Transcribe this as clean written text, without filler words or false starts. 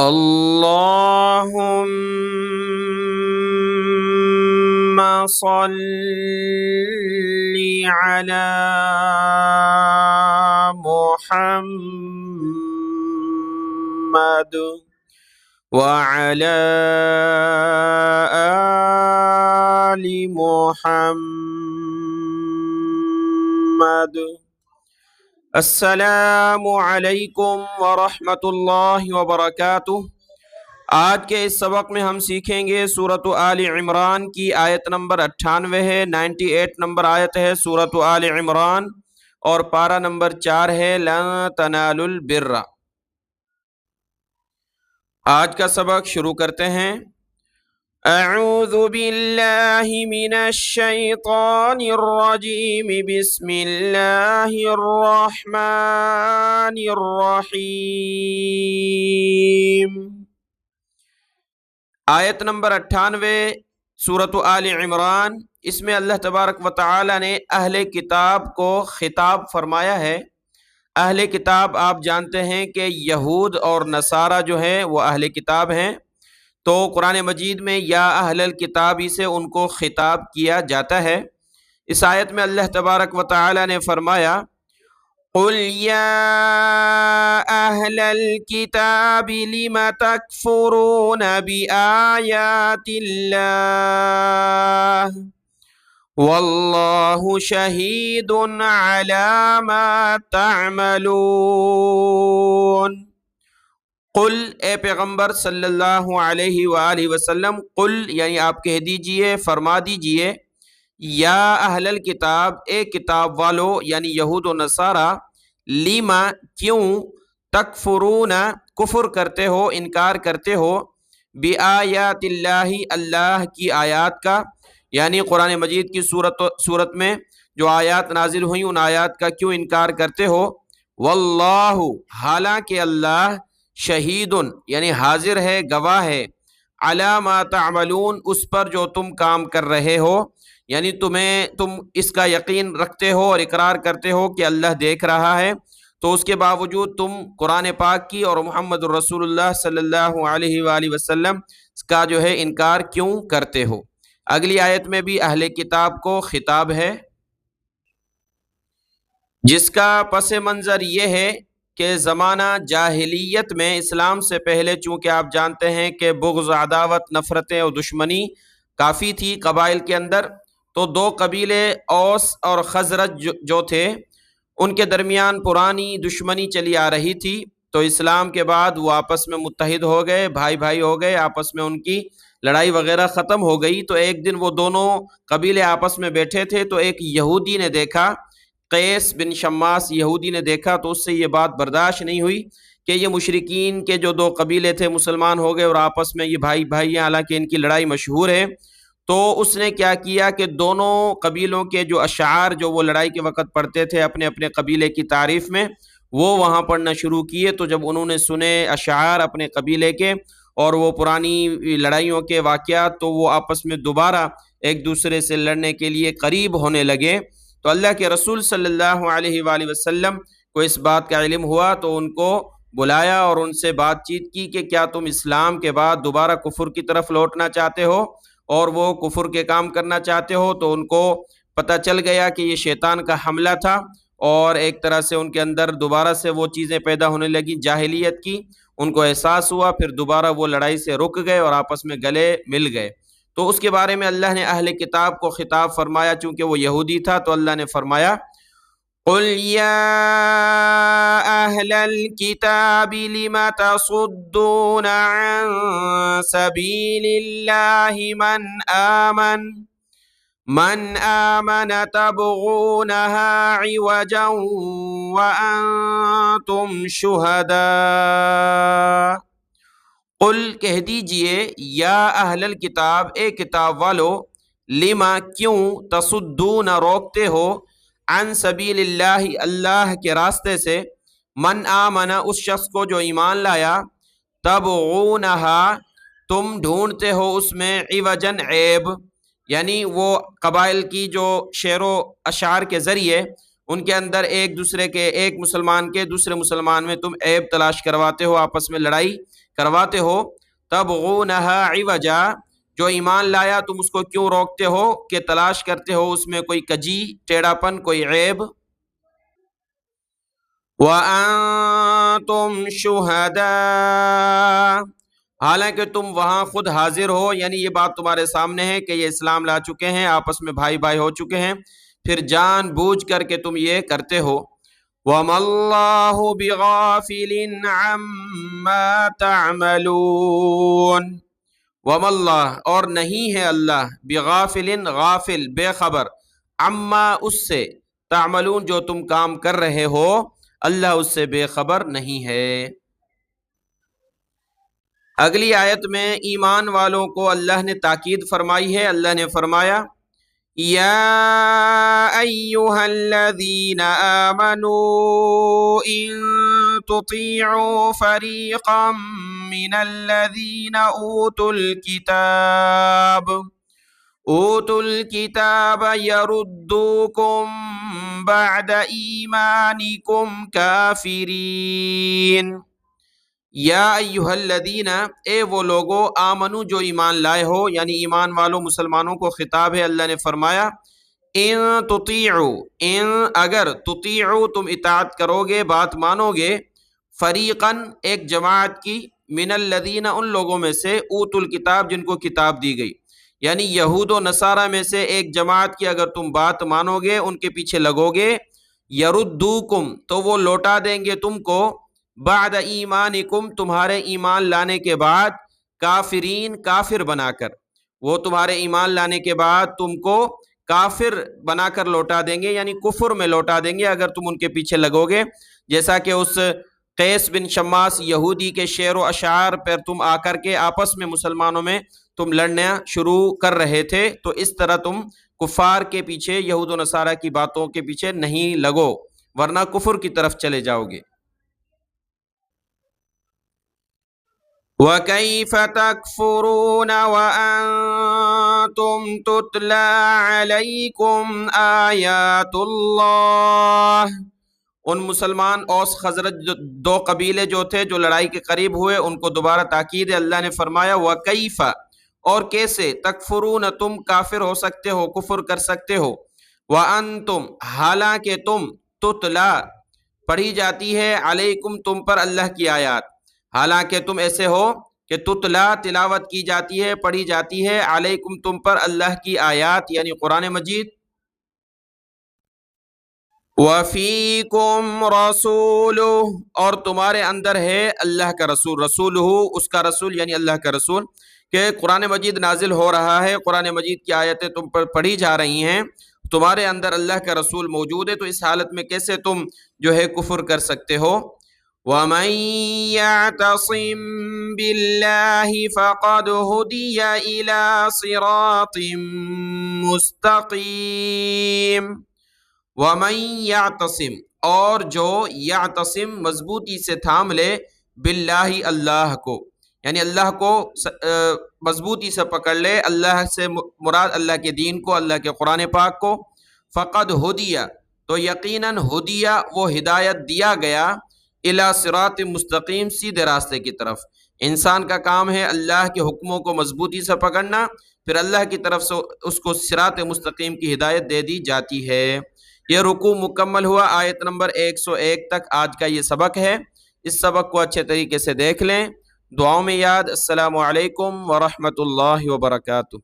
اللهم صل على محمد وعلى آل محمد۔ السلام علیکم ورحمۃ اللہ وبرکاتہ۔ آج کے اس سبق میں ہم سیکھیں گے سورۃ آل عمران کی آیت نمبر 98 ہے، 98 نمبر آیت ہے سورۃ آل عمران، اور پارہ نمبر 4 ہے لن تنالوا البر۔ آج کا سبق شروع کرتے ہیں۔ اعوذ باللہ من الشیطان الرجیم، بسم اللہ الرحمن الرحیم۔ آیت نمبر 98 سورۃ آل عمران، اس میں اللہ تبارک و تعالی نے اہل کتاب کو خطاب فرمایا ہے۔ اہل کتاب آپ جانتے ہیں کہ یہود اور نصارہ جو ہے وہ اہل کتاب ہیں، تو قرآن مجید میں یا اہل الکتابی سے ان کو خطاب کیا جاتا ہے۔ اس آیت میں اللہ تبارک و تعالی نے فرمایا قُلْ يَا أَهْلَ الْكِتَابِ لِمَ تَكْفُرُونَ بِآيَاتِ اللَّهِ وَاللَّهُ شَهِيدٌ عَلَى مَا تَعْمَلُونَ۔ قل، اے پیغمبر صلی اللہ علیہ وآلہ وسلم، قل یعنی آپ کہہ دیجئے، فرما دیجئے، یا اہل الکتاب، اے کتاب والو یعنی یہود و نصارہ، لیما کیوں، تکفرون کفر کرتے ہو، انکار کرتے ہو، بآیات اللہ اللہ کی آیات کا، یعنی قرآن مجید کی صورت میں جو آیات نازل ہوئیں ان آیات کا کیوں انکار کرتے ہو۔ واللہ، حالانکہ اللہ، شہید یعنی حاضر ہے، گواہ ہے، علی ما تعملون، اس پر جو تم کام کر رہے ہو، یعنی تم اس کا یقین رکھتے ہو اور اقرار کرتے ہو کہ اللہ دیکھ رہا ہے، تو اس کے باوجود تم قرآن پاک کی اور محمد الرسول اللہ صلی اللہ علیہ وآلہ وسلم کا جو ہے انکار کیوں کرتے ہو۔ اگلی آیت میں بھی اہل کتاب کو خطاب ہے، جس کا پس منظر یہ ہے کہ زمانہ جاہلیت میں، اسلام سے پہلے، چونکہ آپ جانتے ہیں کہ بغض، عداوت، نفرتیں اور دشمنی کافی تھی قبائل کے اندر، تو دو قبیلے اوس اور خزرج جو تھے ان کے درمیان پرانی دشمنی چلی آ رہی تھی، تو اسلام کے بعد وہ آپس میں متحد ہو گئے، بھائی بھائی ہو گئے، آپس میں ان کی لڑائی وغیرہ ختم ہو گئی۔ تو ایک دن وہ دونوں قبیلے آپس میں بیٹھے تھے، تو ایک یہودی نے دیکھا، قیس بن شماس یہودی نے دیکھا، تو اس سے یہ بات برداشت نہیں ہوئی کہ یہ مشرکین کے جو دو قبیلے تھے مسلمان ہو گئے اور آپس میں یہ بھائی بھائی ہیں، حالانکہ ان کی لڑائی مشہور ہے۔ تو اس نے کیا کیا کہ دونوں قبیلوں کے جو اشعار جو وہ لڑائی کے وقت پڑھتے تھے اپنے اپنے قبیلے کی تعریف میں، وہ وہاں پڑھنا شروع کیے۔ تو جب انہوں نے سنے اشعار اپنے قبیلے کے اور وہ پرانی لڑائیوں کے واقعات، تو وہ آپس میں دوبارہ ایک دوسرے سے لڑنے کے لیے قریب ہونے لگے۔ تو اللہ کے رسول صلی اللہ علیہ وآلہ وسلم کو اس بات کا علم ہوا، تو ان کو بلایا اور ان سے بات چیت کی کہ کیا تم اسلام کے بعد دوبارہ کفر کی طرف لوٹنا چاہتے ہو اور وہ کفر کے کام کرنا چاہتے ہو؟ تو ان کو پتہ چل گیا کہ یہ شیطان کا حملہ تھا، اور ایک طرح سے ان کے اندر دوبارہ سے وہ چیزیں پیدا ہونے لگیں جاہلیت کی، ان کو احساس ہوا، پھر دوبارہ وہ لڑائی سے رک گئے اور آپس میں گلے مل گئے۔ تو اس کے بارے میں اللہ نے اہل کتاب کو خطاب فرمایا، چونکہ وہ یہودی تھا، تو اللہ نے فرمایا قُلْ يَا أَهْلَ الْكِتَابِ لِمَ تَصُدُّونَ عَن سَبِيلِ اللَّهِ مَنْ آمَنَ تَبْغُونَهَا عِوَجًا وَأَنْتُمْ شُهَدَاءُ۔ قل، کہہ دیجئے، یا اہل الکتاب، اے کتاب والو، لما کیوں، تصدون روکتے ہو، عن سبیل اللہ اللہ کے راستے سے، من آمن اس شخص کو جو ایمان لایا، تبغونہا تم ڈھونڈتے ہو اس میں، عوجن عیب، یعنی وہ قبائل کی جو شعر و اشعار کے ذریعے ان کے اندر ایک مسلمان کے دوسرے مسلمان میں تم عیب تلاش کرواتے ہو، آپس میں لڑائی کرواتے ہو، تبغونها عوجا، جو ایمان لایا تم اس کو کیوں روکتے ہو کہ تلاش کرتے ہو اس میں کوئی کجی، ٹیڑھاپن، کوئی عیب. وَأَنْتُمْ شُهَدَاء، حالانکہ تم وہاں خود حاضر ہو، یعنی یہ بات تمہارے سامنے ہے کہ یہ اسلام لا چکے ہیں، آپس میں بھائی بھائی ہو چکے ہیں، پھر جان بوجھ کر کے تم یہ کرتے ہو. وَمَا اللَّهُ بِغَافِلٍ عَمَّا تَعْمَلُونَ، وَمَا اللَّهُ، اور نہیں ہے اللہ، بِغَافِلٍ، غافل، بے خبر، عَمَّا، اس سے، تعملون، جو تم کام کر رہے ہو، اللہ اس سے بے خبر نہیں ہے. اگلی آیت میں ایمان والوں کو اللہ نے تاکید فرمائی ہے. اللہ نے فرمایا یا ایہا الذین آمنوا ان تطیعوا فریقا من الذین اوتوا الکتاب یردوکم بعد ایمانکم کافرین. یا ایہا الذین، اے وہ لوگو، آمنو، جو ایمان لائے ہو، یعنی ایمان والوں مسلمانوں کو خطاب ہے. اللہ نے فرمایا ان تطیعو، ان، اگر، تطیعو، تم اطاعت کرو گے، بات مانو گے، فریقاً، ایک جماعت کی، من الذین، ان لوگوں میں سے، اوتوا الکتاب، جن کو کتاب دی گئی، یعنی یہود و نصارہ میں سے ایک جماعت کی اگر تم بات مانو گے، ان کے پیچھے لگو گے، یردوکم، تو وہ لوٹا دیں گے تم کو، بعد ایمانکم، تمہارے ایمان لانے کے بعد، کافرین، کافر بنا کر، وہ تمہارے ایمان لانے کے بعد تم کو کافر بنا کر لوٹا دیں گے، یعنی کفر میں لوٹا دیں گے اگر تم ان کے پیچھے لگو گے. جیسا کہ اس قیس بن شماس یہودی کے شعر و اشعار پر تم آ کر کے آپس میں مسلمانوں میں تم لڑنا شروع کر رہے تھے، تو اس طرح تم کفار کے پیچھے، یہود و نصارہ کی باتوں کے پیچھے نہیں لگو، ورنہ کفر کی طرف چلے جاؤ گے. وَكَيْفَ تَكْفُرُونَ وَأَنْتُمْ تُتْلَى عَلَيْكُمْ آيَاتُ اللَّهِ، ان مسلمان اوس خزرج دو قبیلے جو تھے، جو لڑائی کے قریب ہوئے، ان کو دوبارہ تاکید ہے. اللہ نے فرمایا وَكَيْفَ، اور کیسے، تکفرون، تم کافر ہو سکتے ہو، کفر کر سکتے ہو، وَأَنْتُمْ، حالانکہ تم، تتلا، پڑھی جاتی ہے، علیکم، تم پر اللہ کی آیات، حالانکہ تم ایسے ہو کہ تتلا، تلاوت کی جاتی ہے، پڑھی جاتی ہے، علیکم، تم پر اللہ کی آیات یعنی قرآن مجید. وَفِيكُمْ رَسُولُهُ، اور تمہارے اندر ہے اللہ کا رسول، رسولہ، اس کا رسول یعنی اللہ کا رسول، کہ قرآن مجید نازل ہو رہا ہے، قرآن مجید کی آیتیں تم پر پڑھی جا رہی ہیں، تمہارے اندر اللہ کا رسول موجود ہے، تو اس حالت میں کیسے تم جو ہے کفر کر سکتے ہو. وَمَن يَعْتَصِم بِاللَّهِ فَقَدْ هُدِيَ إِلَى صِرَاطٍ مُسْتَقِيمٍ. وَمَن يَعْتَصِم، اور جو یعتصم، مضبوطی سے تھام لے، باللہ، اللہ کو، یعنی اللہ کو مضبوطی سے پکڑ لے، اللہ سے مراد اللہ کے دین کو، اللہ کے قرآن پاک کو، فقد ہدیہ، تو یقیناً ہدیہ، وہ ہدایت دیا گیا، الی صراط مستقیم، سیدھے راستے کی طرف. انسان کا کام ہے اللہ کے حکموں کو مضبوطی سے پکڑنا، پھر اللہ کی طرف سے اس کو صراط مستقیم کی ہدایت دے دی جاتی ہے. یہ رکوع مکمل ہوا، آیت نمبر 101 تک آج کا یہ سبق ہے. اس سبق کو اچھے طریقے سے دیکھ لیں، دعاؤں میں یاد. السلام علیکم ورحمۃ اللہ وبرکاتہ.